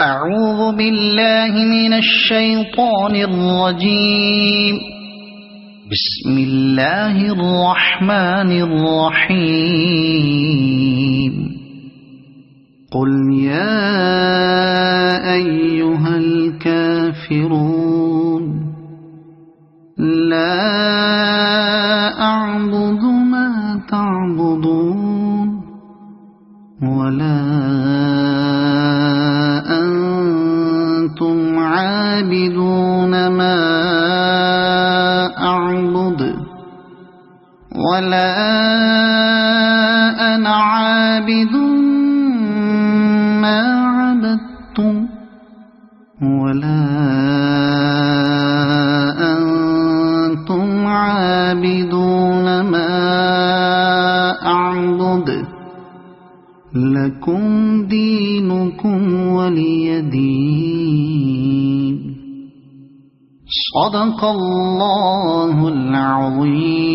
أعوذ بالله من الشيطان الرجيم. بسم الله الرحمن الرحيم. قل يا أيها الكافرون لا أعبد ما تعبدون ولا أنتم عابدون ما أعبد ولا أنا عابد ما عبدتم ولا أنتم عابدون ما أعبد لكم دينكم ولي دين. صدق الله العظيم.